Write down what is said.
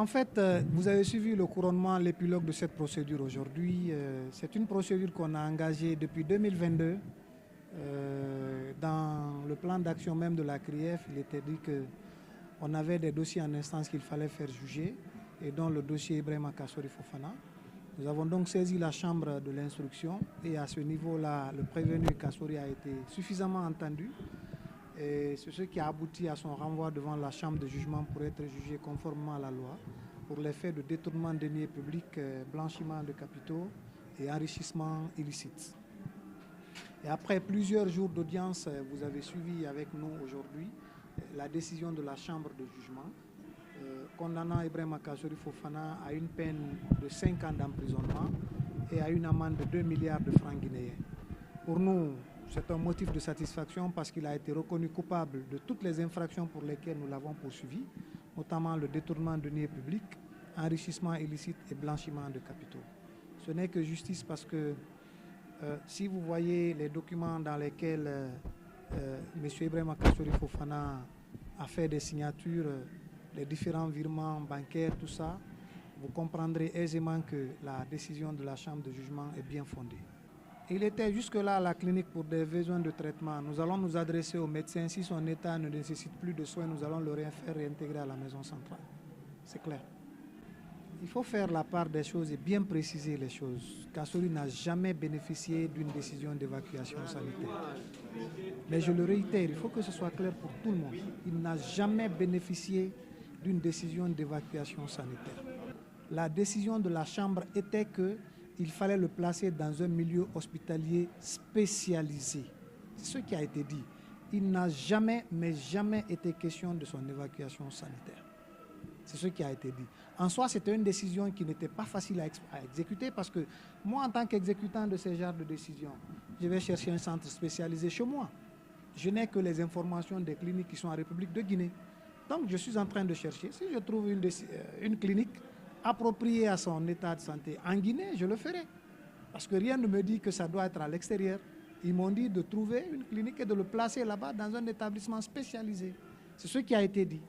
En fait, vous avez suivi le couronnement, l'épilogue de cette procédure aujourd'hui. C'est une procédure qu'on a engagée depuis 2022. Dans le plan d'action même de la CRIEF, il était dit qu'on avait des dossiers en instance qu'il fallait faire juger, et dont le dossier Ibrahima Kassori Fofana. Nous avons donc saisi la chambre de l'instruction, et à ce niveau-là, le prévenu Kassori a été suffisamment entendu. Et c'est ce qui a abouti à son renvoi devant la chambre de jugement pour être jugé conformément à la loi pour les faits de détournement de deniers publics, blanchiment de capitaux et enrichissement illicite. Et après plusieurs jours d'audience, vous avez suivi avec nous aujourd'hui la décision de la chambre de jugement condamnant Ibrahima Kassori Fofana à une peine de 5 ans d'emprisonnement et à une amende de 2 milliards de francs guinéens. Pour nous, c'est un motif de satisfaction parce qu'il a été reconnu coupable de toutes les infractions pour lesquelles nous l'avons poursuivi, notamment le détournement de deniers publics, enrichissement illicite et blanchiment de capitaux. Ce n'est que justice parce que si vous voyez les documents dans lesquels M. Ibrahima Kassori Fofana a fait des signatures, les différents virements bancaires, tout ça, vous comprendrez aisément que la décision de la chambre de jugement est bien fondée. Il était jusque-là à la clinique pour des besoins de traitement. Nous allons nous adresser au médecin. Si son état ne nécessite plus de soins, nous allons le faire réintégrer à la maison centrale. C'est clair. Il faut faire la part des choses et bien préciser les choses. Kassori n'a jamais bénéficié d'une décision d'évacuation sanitaire. Mais je le réitère, il faut que ce soit clair pour tout le monde. Il n'a jamais bénéficié d'une décision d'évacuation sanitaire. La décision de la Chambre était qu'il fallait le placer dans un milieu hospitalier spécialisé. C'est ce qui a été dit. Il n'a jamais, mais jamais été question de son évacuation sanitaire. C'est ce qui a été dit. En soi, c'était une décision qui n'était pas facile à exécuter parce que moi, en tant qu'exécutant de ce genre de décision, je vais chercher un centre spécialisé chez moi. Je n'ai que les informations des cliniques qui sont en République de Guinée. Donc, je suis en train de chercher. Si je trouve une clinique appropriée à son état de santé en Guinée, je le ferai. Parce que rien ne me dit que ça doit être à l'extérieur. Ils m'ont dit de trouver une clinique et de le placer là-bas dans un établissement spécialisé. C'est ce qui a été dit.